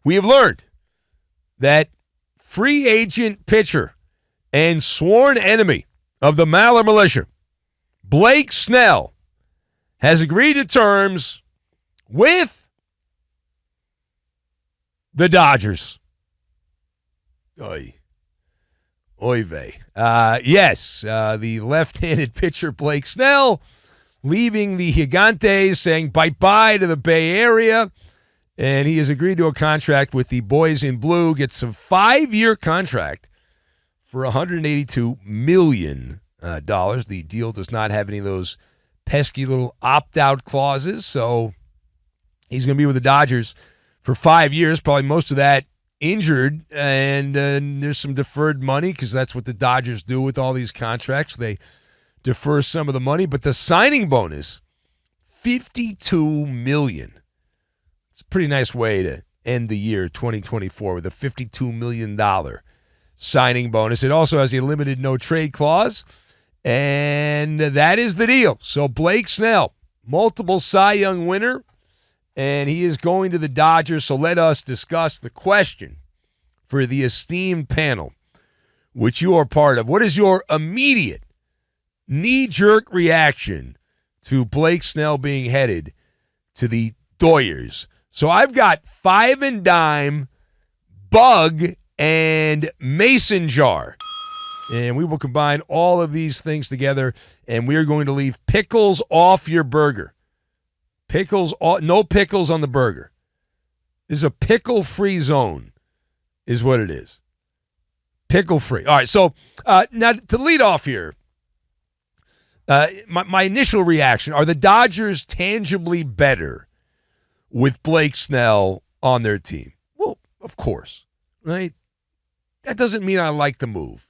We have learned that free agent pitcher and sworn enemy of the Maller militia, Blake Snell, has agreed to terms with the Dodgers. Oy vey. Yes, the left-handed pitcher Blake Snell leaving the Gigantes, saying bye-bye to the Bay Area, and he has agreed to a contract with the Boys in Blue, gets a 5-year contract for $182 million. The deal does not have any of those pesky little opt-out clauses, so he's going to be with the Dodgers for 5 years, probably most of that injured, and there's some deferred money because that's what the Dodgers do with all these contracts. They defer some of the money, but the signing bonus, $52 million. It's a pretty nice way to end the year 2024 with a $52 million signing bonus. It also has a limited no-trade clause, and that is the deal. So Blake Snell, multiple Cy Young winner, and he is going to the Dodgers. So let us discuss the question for the esteemed panel, which you are part of. What is your immediate knee-jerk reaction to Blake Snell being headed to the Doyers? So I've got Five and Dime, Bug, and Mason Jar. And we will combine all of these things together, and we are going to leave pickles off your burger. No pickles on the burger. This is a pickle-free zone, is what it is. Pickle-free. All right, so now to lead off here, my initial reaction, are the Dodgers tangibly better with Blake Snell on their team? Well, of course, right? That doesn't mean I like the move.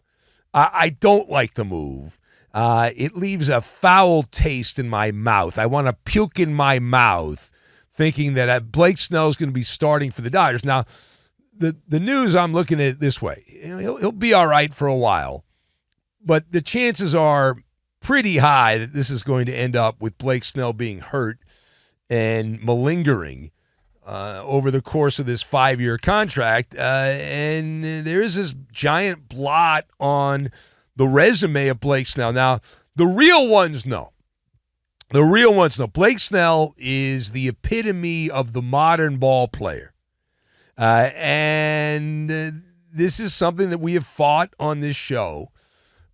I don't like the move. It leaves a foul taste in my mouth. I want to puke in my mouth thinking that Blake Snell is going to be starting for the Dodgers. Now, the news, I'm looking at it this way. He'll be all right for a while, but the chances are pretty high that this is going to end up with Blake Snell being hurt and malingering over the course of this 5-year contract. And there is this giant blot on the resume of Blake Snell. Now, the real ones know. Blake Snell is the epitome of the modern ball player. And this is something that we have fought on this show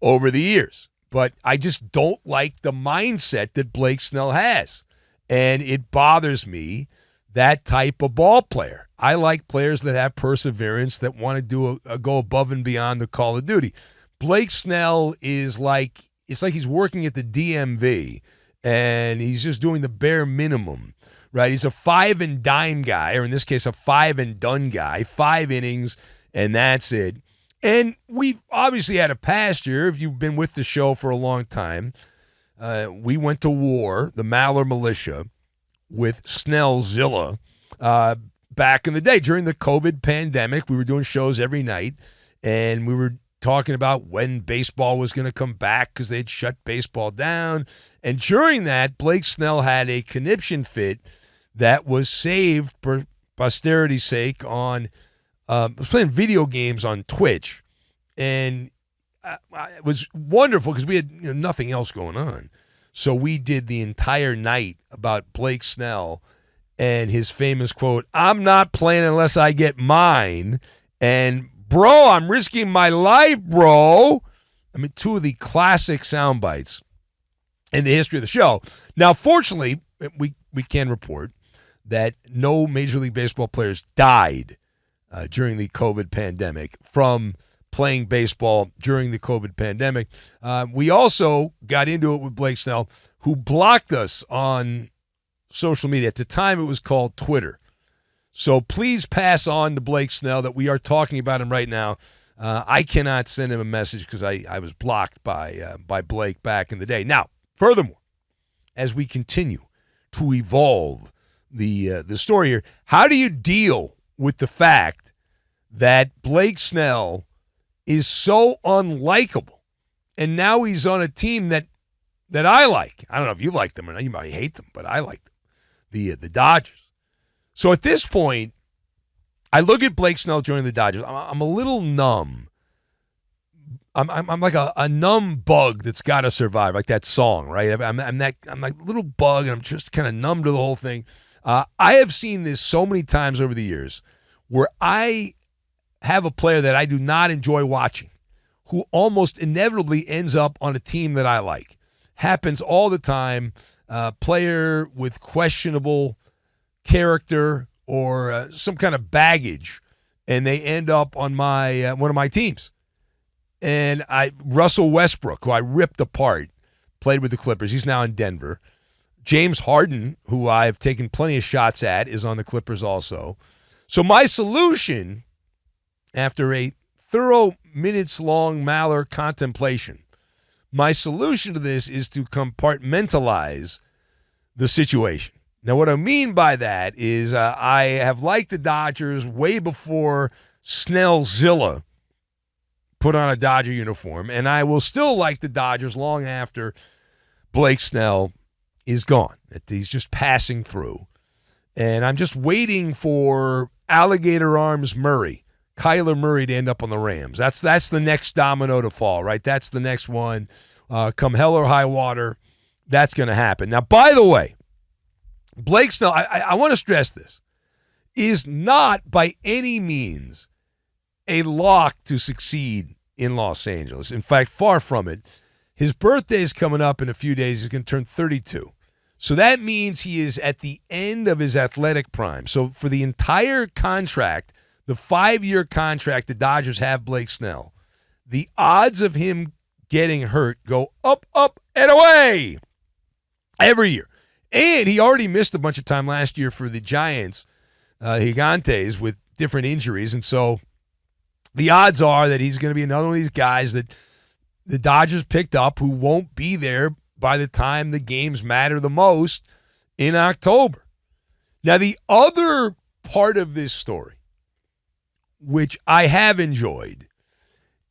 over the years. But I just don't like the mindset that Blake Snell has. And it bothers me, that type of ball player. I like players that have perseverance, that want to do go above and beyond the call of duty. Blake Snell is like, it's like he's working at the DMV and he's just doing the bare minimum, right? He's a five and dime guy, or in this case, a five and done guy, 5 innings, and that's it. And we've obviously had a past year. If you've been with the show for a long time, we went to war, the Maller militia, with Snell-Zilla back in the day. During the COVID pandemic, we were doing shows every night, and we were talking about when baseball was going to come back because they'd shut baseball down. And during that, Blake Snell had a conniption fit that was saved for posterity's sake on was playing video games on Twitch. And it was wonderful because we had nothing else going on. So we did the entire night about Blake Snell and his famous quote, "I'm not playing unless I get mine." And, "Bro, I'm risking my life, bro." I mean, 2 of the classic sound bites in the history of the show. Now, fortunately, we can report that no Major League Baseball players died during the COVID pandemic from playing baseball during the COVID pandemic. We also got into it with Blake Snell, who blocked us on social media. At the time, it was called Twitter. So please pass on to Blake Snell that we are talking about him right now. I cannot send him a message because I was blocked by Blake back in the day. Now, furthermore, as we continue to evolve the story here, how do you deal with the fact that Blake Snell is so unlikable, and now he's on a team that I like? I don't know if you like them or not. You might hate them, but I like them, the Dodgers. So at this point, I look at Blake Snell joining the Dodgers. I'm a little numb. I'm like a numb bug that's got to survive, like that song, right? I'm like a little bug, and I'm just kind of numb to the whole thing. I have seen this so many times over the years where I have a player that I do not enjoy watching who almost inevitably ends up on a team that I like. Happens all the time. Player with questionable character or some kind of baggage, and they end up on my one of my teams. And Russell Westbrook, who I ripped apart, played with the Clippers. He's now in Denver. James Harden, who I've taken plenty of shots at, is on the Clippers also. So my solution, after a thorough minutes-long MALLER contemplation, my solution to this is to compartmentalize the situation. Now, what I mean by that is I have liked the Dodgers way before Snell-Zilla put on a Dodger uniform, and I will still like the Dodgers long after Blake Snell is gone. He's just passing through. And I'm just waiting for Alligator Arms Murray, Kyler Murray, to end up on the Rams. That's the next domino to fall, right? That's the next one. Come hell or high water, that's going to happen. Now, by the way, Blake Snell, I want to stress this, is not by any means a lock to succeed in Los Angeles. In fact, far from it. His birthday is coming up in a few days. He's going to turn 32. So that means he is at the end of his athletic prime. So for the entire contract, the 5-year contract the Dodgers have Blake Snell, the odds of him getting hurt go up, up, and away every year. And he already missed a bunch of time last year for the Giants, Gigantes, with different injuries. And so the odds are that he's going to be another one of these guys that the Dodgers picked up who won't be there by the time the games matter the most in October. Now, the other part of this story, which I have enjoyed,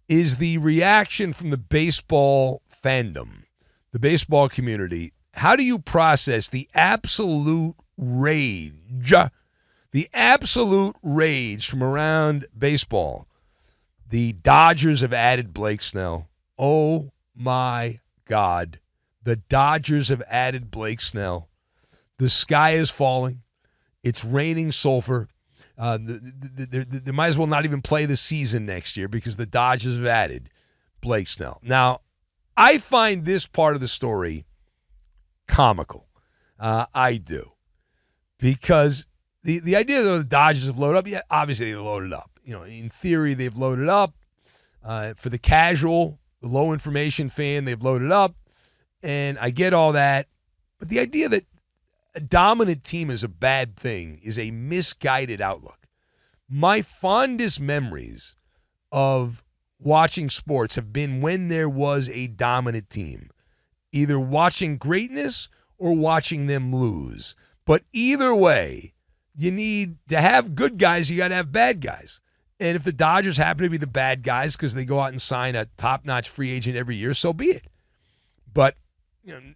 is the reaction from the baseball fandom, the baseball community. How do you process the absolute rage from around baseball? The Dodgers have added Blake Snell. Oh, my God. The Dodgers have added Blake Snell. The sky is falling. It's raining sulfur. They might as well not even play the season next year because the Dodgers have added Blake Snell. Now, I find this part of the story comical. I do. Because the idea that the Dodgers have loaded up, yeah, obviously they've loaded up. In theory, they've loaded up. For the casual, the low information fan, they've loaded up. And I get all that. But the idea that a dominant team is a bad thing is a misguided outlook. My fondest memories of watching sports have been when there was a dominant team, either watching greatness or watching them lose. But either way, you need to have good guys, you got to have bad guys. And if the Dodgers happen to be the bad guys because they go out and sign a top-notch free agent every year, so be it. But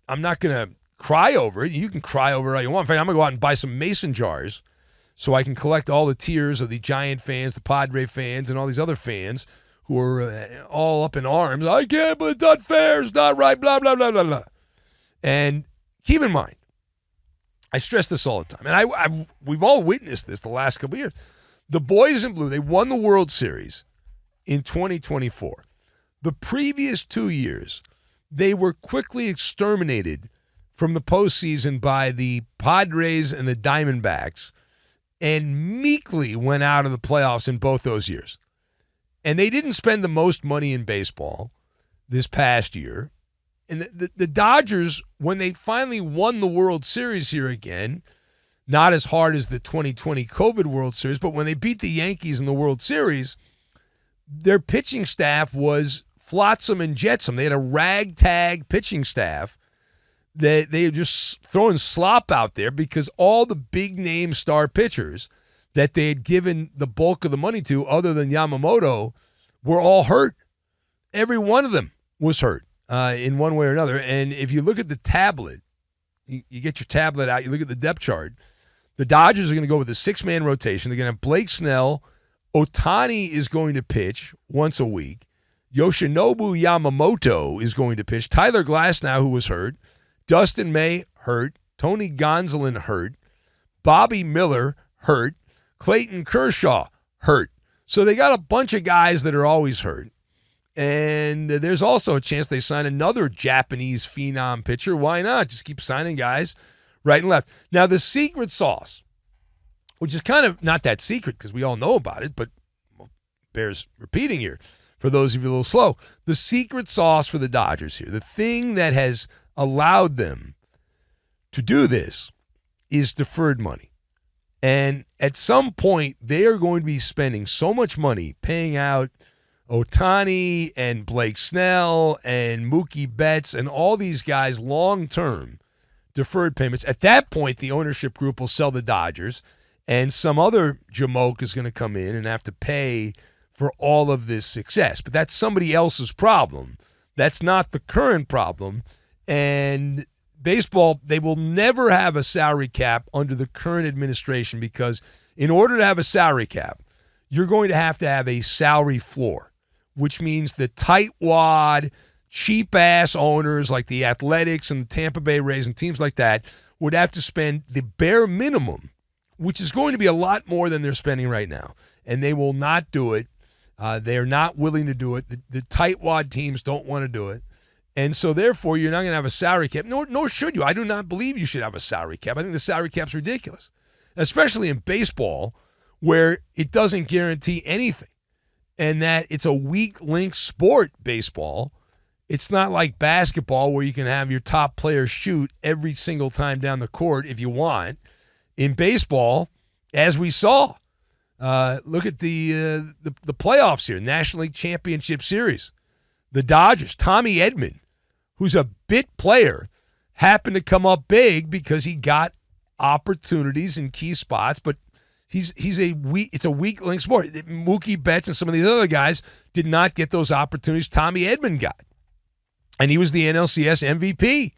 I'm not going to cry over it. You can cry over it all you want. In fact, I'm going to go out and buy some mason jars so I can collect all the tears of the Giant fans, the Padre fans, and all these other fans who are all up in arms. I can't, but it's not fair. It's not right, blah, blah, blah, blah, blah. And keep in mind, I stress this all the time, and we've all witnessed this the last couple of years. The boys in blue, they won the World Series in 2024. The previous 2 years, they were quickly exterminated from the postseason by the Padres and the Diamondbacks and meekly went out of the playoffs in both those years. And they didn't spend the most money in baseball this past year. And the Dodgers, when they finally won the World Series here again, not as hard as the 2020 COVID World Series, but when they beat the Yankees in the World Series, their pitching staff was flotsam and jetsam. They had a ragtag pitching staff that they were just throwing slop out there because all the big-name star pitchers that they had given the bulk of the money to, other than Yamamoto, were all hurt. Every one of them was hurt in one way or another. And if you look at the tablet, you get your tablet out, you look at the depth chart, The Dodgers are going to go with a 6-man rotation. They're going to have Blake Snell. Ohtani is going to pitch once a week. Yoshinobu Yamamoto is going to pitch. Tyler Glasnow, who was hurt. Dustin May, hurt. Tony Gonsolin, hurt. Bobby Miller, hurt. Clayton Kershaw, hurt. So they got a bunch of guys that are always hurt. And there's also a chance they sign another Japanese phenom pitcher. Why not? Just keep signing guys right and left. Now, the secret sauce, which is kind of not that secret because we all know about it, but bears repeating here for those of you a little slow. The secret sauce for the Dodgers here, the thing that has allowed them to do this is deferred money. And at some point, they are going to be spending so much money paying out Ohtani and Blake Snell and Mookie Betts and all these guys long-term deferred payments. At that point, the ownership group will sell the Dodgers, and some other jamoke is going to come in and have to pay for all of this success. But that's somebody else's problem. That's not the current problem. And baseball, they will never have a salary cap under the current administration because in order to have a salary cap, you're going to have a salary floor, which means the tightwad, cheap-ass owners like the Athletics and the Tampa Bay Rays and teams like that would have to spend the bare minimum, which is going to be a lot more than they're spending right now. And they will not do it. They are not willing to do it. The tightwad teams don't want to do it. And so, therefore, you're not going to have a salary cap. Nor should you. I do not believe you should have a salary cap. I think the salary cap's ridiculous, especially in baseball where it doesn't guarantee anything and that it's a weak link sport, baseball. It's not like basketball where you can have your top player shoot every single time down the court if you want. In baseball, as we saw, look at the playoffs here, National League Championship Series. The Dodgers, Tommy Edman, who's a bit player, happened to come up big because he got opportunities in key spots, but it's a weak link sport. Mookie Betts and some of these other guys did not get those opportunities Tommy Edman got. And he was the NLCS MVP